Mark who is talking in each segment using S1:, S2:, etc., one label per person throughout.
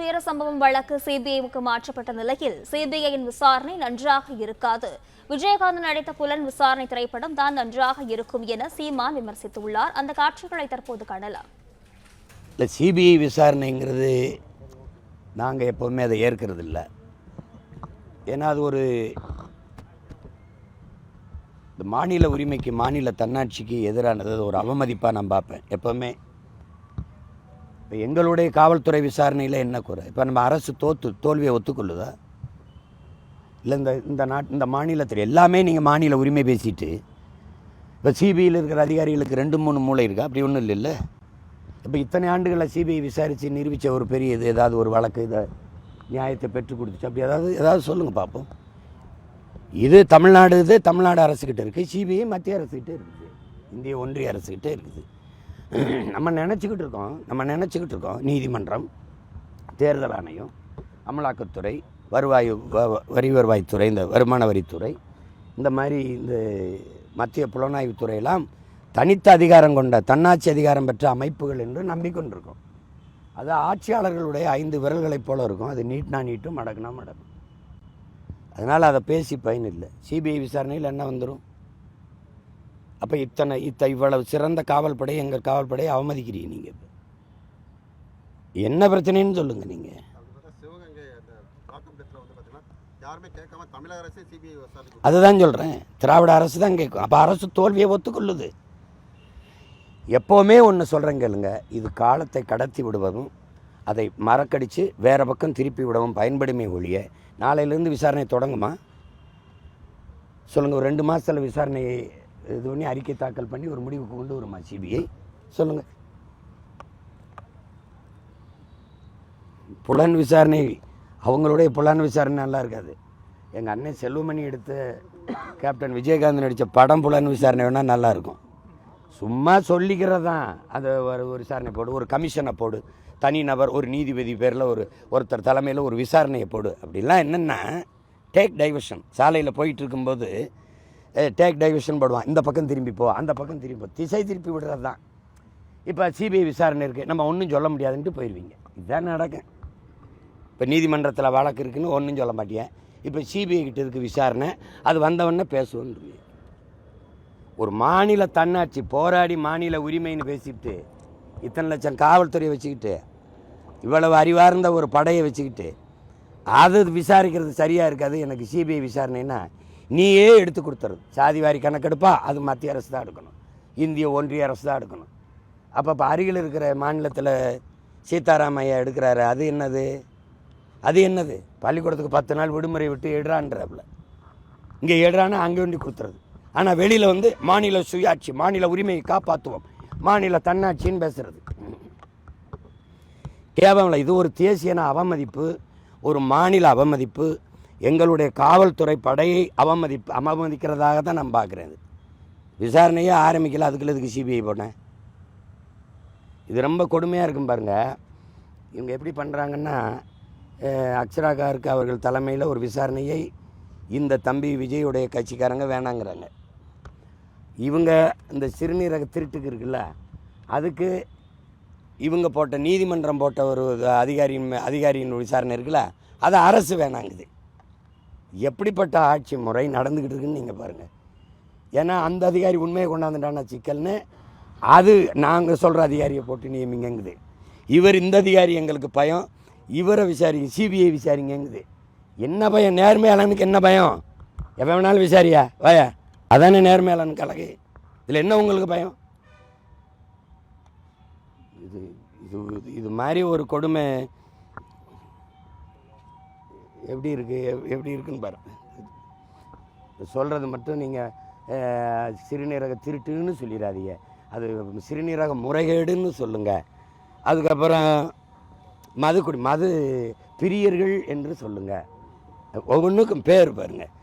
S1: துயர சம்பவம் வழக்கு சிபிஐக்கு மாற்றப்பட்ட நிலையில் சிபிஐயின் விசாரணை நன்றாக இருக்காது. விஜயகாந்த் நடித்த புலன் விசாரணை திரைப்படம் தான் நன்றாக இருக்கும் என சீமான் விமர்சித்துள்ளார். அந்த காட்சிகளை தற்போது காணலாம்.
S2: சிபிஐ விசாரணைங்கிறது நாங்கள் எப்போவுமே அதை ஏற்கிறது இல்லை. ஏன்னா அது ஒரு மாநில உரிமைக்கு மாநில தன்னாட்சிக்கு எதிரானது, ஒரு அவமதிப்பாக நான் பார்ப்பேன் எப்போவுமே. இப்போ எங்களுடைய காவல்துறை விசாரணையில் என்ன குறை? இப்போ நம்ம அரசு தோல்வியை ஒத்துக்கொள்ளுதா? இல்லை இந்த மாநிலத்தில் எல்லாமே நீங்கள் மாநில உரிமை பேசிட்டு இப்போ சிபிஐயில் இருக்கிற அதிகாரிகளுக்கு 2-3 மூளை இருக்கா? அப்படி ஒன்றும் இல்லைல்ல. இப்போ இத்தனை ஆண்டுகளை சிபிஐ விசாரித்து நிரூபித்த ஒரு பெரிய இது ஏதாவது ஒரு வழக்கு இதை நியாயத்தை பெற்றுக் கொடுத்துச்சு அப்படி ஏதாவது சொல்லுங்கள் பார்ப்போம். இது தமிழ்நாடு அரசுக்கிட்ட இருக்குது, சிபிஐ மத்திய அரசுக்கிட்ட இருக்குது, இந்திய ஒன்றிய அரசுக்கிட்ட இருக்குது. நம்ம நினச்சிக்கிட்டு இருக்கோம் நீதிமன்றம், தேர்தல் ஆணையம், அமலாக்கத்துறை, வருவாய்த்துறை, இந்த வருமான வரித்துறை, இந்த மாதிரி இந்த மத்திய புலனாய்வுத்துறையெல்லாம் தனித்த அதிகாரம் கொண்ட தன்னாட்சி அதிகாரம் பெற்ற அமைப்புகள் என்று நம்பிக்கொண்டிருக்கோம். அது ஆட்சியாளர்களுடைய 5 விரல்களைப் போல இருக்கும். அது நீட்டினா நீட்டும், மடக்குனா மடக்கும். அதனால் அதை பேசி பயன் இல்லை. சிபிஐ விசாரணையில் என்ன வந்துடும்? அப்போ இவ்வளவு சிறந்த காவல்படை, எங்கள் காவல்படையை அவமதிக்கிறீங்க நீங்கள். என்ன பிரச்சனைன்னு சொல்லுங்கள் நீங்கள். அதுதான் சொல்கிறேன், திராவிட அரசு தான் கேட்கும். அப்போ அரசு தோல்வியை ஒத்துக்கொள்ளுது. எப்போவுமே ஒன்று சொல்கிறேன் கேளுங்க, இது காலத்தை கடத்தி விடுவதும் அதை மறக்கடித்து வேறு பக்கம் திருப்பி விடவும் பயன்படுமே ஒழிய நாளையிலேருந்து விசாரணை தொடங்குமா சொல்லுங்கள்? ஒரு 2 மாதத்தில் விசாரணையை இது பண்ணி அறிக்கை தாக்கல் பண்ணி ஒரு முடிவுக்கு கொண்டு வருமா சிபிஐ? சொல்லுங்கள். புலன் விசாரணை, அவங்களுடைய புலன் விசாரணை நல்லா இருக்காது. எங்கள் அண்ணன் செல்வமணி எடுத்த கேப்டன் விஜயகாந்த் நடித்த படம் புலன் விசாரணை வேணால் நல்லாயிருக்கும். சும்மா சொல்லிக்கிறது தான். அதை ஒரு விசாரணை போடு, ஒரு கமிஷனை போடு, தனிநபர் ஒரு நீதிபதி பேரில் ஒருத்தர் தலைமையில் ஒரு விசாரணையை போடு. அப்படிலாம் என்னென்னா டேக் டைவர்ஷன். சாலையில் போயிட்டு இருக்கும்போது டேக் டைவர்ஷன் போடுவான். இந்த பக்கம் திரும்பி போ, அந்த பக்கம் திரும்பி போ, திசை திருப்பி விடுறது தான். இப்போ சிபிஐ விசாரணை இருக்குது, நம்ம ஒன்றும் சொல்ல முடியாதுன்ட்டு போயிடுவீங்க. இதுதான் நடக்கும். இப்போ நீதிமன்றத்தில் வழக்கு இருக்குன்னு ஒன்றும் சொல்ல மாட்டேன். இப்போ சிபிஐ கிட்ட இருக்குது விசாரணை, அது வந்தவொடனே பேசுவோன்னு. ஒரு மாநில தன்னாட்சி போராடி மாநில உரிமைன்னு பேசிட்டு இத்தனை லட்சம் காவல்துறையை வச்சுக்கிட்டு இவ்வளவு அறிவார்ந்த ஒரு படையை வச்சுக்கிட்டு அது விசாரிக்கிறது சரியாக இருக்காது. எனக்கு சிபிஐ விசாரணைன்னா நீயே எடுத்து கொடுத்துறது. சாதிவாரி கணக்கெடுப்பா, அது மத்திய அரசு தான் எடுக்கணும், இந்திய ஒன்றிய அரசு தான் எடுக்கணும். அப்போ அருகில் இருக்கிற மாநிலத்தில் சீதாராமையா எடுக்கிறாரு. அது என்னது? பள்ளிக்கூடத்துக்கு 10 நாள் விடுமுறை விட்டு எடுறான்றப்பல இங்கே எடுறான்னா அங்கே வேண்டி கொடுத்துறது. ஆனால் வெளியில் மாநில சுயாட்சி, மாநில உரிமையை காப்பாற்றுவோம், மாநில தன்னாட்சின்னு பேசுறது கேவலம். இது ஒரு தேசியன அவமதிப்பு, ஒரு மாநில அவமதிப்பு, எங்களுடைய காவல்துறை படையை அவமதிக்கிறதாக தான் நான் பார்க்குறேன். விசாரணையே ஆரம்பிக்கல, அதுக்கு சிபிஐ போனேன். இது ரொம்ப கொடுமையாக இருக்கும் பாருங்கள். இவங்க எப்படி பண்ணுறாங்கன்னா, அக்ஷராகாருக்கு அவர்கள் தலைமையில் ஒரு விசாரணையை இந்த தம்பி விஜயுடைய கட்சிக்காரங்க வேணாங்கிறாங்க. இவங்க இந்த சிறுநீரக திருட்டுக்கு இருக்குல்ல, அதுக்கு இவங்க போட்ட நீதிமன்றம் போட்ட ஒரு அதிகாரியின் விசாரணை இருக்குல்ல, அதை அரசு வேணாங்குது. எப்படிப்பட்ட ஆட்சி முறை நடந்துக்கிட்டு இருக்குன்னு நீங்கள் பாருங்கள். ஏன்னா அந்த அதிகாரி உண்மையை கொண்டாந்துட்டானா சிக்கல்னு அது நாங்கள் சொல்கிற அதிகாரியை போட்டு நியமிங்கங்குது. இந்த அதிகாரி எங்களுக்கு பயம், இவரை விசாரிங்க, சிபிஐ விசாரிங்கங்குது. என்ன பயம்? நேர்மையாளனுக்கு என்ன பயம்? எப்போ வேணாலும் விசாரியா வாயா, அதானே நேர்மையாளன் கலகு. இதில் என்ன உங்களுக்கு பயம்? இது மாதிரி ஒரு கொடுமை எப்படி இருக்குன்னு பாருங்க. சொல்கிறது மட்டும் நீங்கள் சிறுநீரக திருட்டுன்னு சொல்லிடாதீங்க, அது சிறுநீரக முறைகேடுன்னு சொல்லுங்கள். அதுக்கப்புறம் மது பிரியர்கள் என்று சொல்லுங்கள். ஒவ்வொன்றுக்கும் பேர் பாருங்கள்.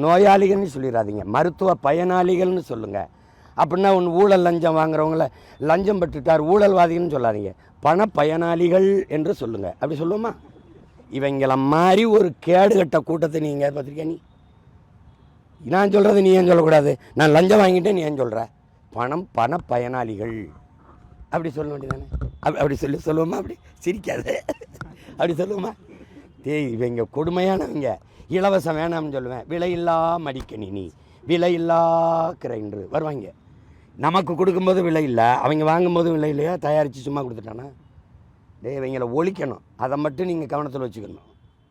S2: நோயாளிகள்னு சொல்லிடாதீங்க, மருத்துவ பயனாளிகள்னு சொல்லுங்கள். அப்படின்னா ஊழல் லஞ்சம் வாங்குறவங்கள லஞ்சம் பெற்றுட்டார் ஊழல்வாதிகள்னு சொல்லாதீங்க, பண பயனாளிகள் என்று சொல்லுங்கள். அப்படி சொல்லுவோமா? இவங்கள மாதிரி ஒரு கேடுகட்ட கூட்டத்தை நீங்கள் பார்த்துருக்கியா? நான் சொல்கிறது நீ ஏன் சொல்லக்கூடாது? நான் லஞ்சம் வாங்கிட்டேன், நீ ஏன் சொல்கிற? பண பயனாளிகள் அப்படி சொல்ல வேண்டியதானே? அப்படி சொல்லுவோமா? அப்படி சிரிக்காது. அப்படி சொல்லுவோமா? இவங்க கொடுமையானவங்க. இலவசம் வேணாம்னு சொல்லுவேன். விலையில்லா மடிக்கணினி, விலையில்லா கிரைண்டரு வருவாங்க. நமக்கு கொடுக்கும்போது விலை இல்லை, அவங்க வாங்கும்போது விலை இல்லையா? தயாரித்து சும்மா கொடுத்துட்டானா? இவங்களை ஒழிக்கணும். அதை மட்டும் நீங்கள் கவனத்தில் வச்சுக்கணும்.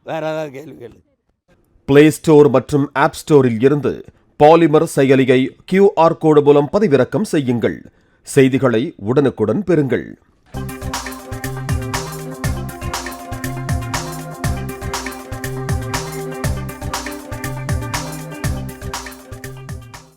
S2: வேறு ஏதாவது கேள்வி கேளு.
S3: பிளே ஸ்டோர் மற்றும் ஆப் ஸ்டோரில் இருந்து பாலிமர் செயலியை QR கோடு மூலம் பதிவிறக்கம் செய்யுங்கள். செய்திகளை உடனுக்குடன் பெறுங்கள்.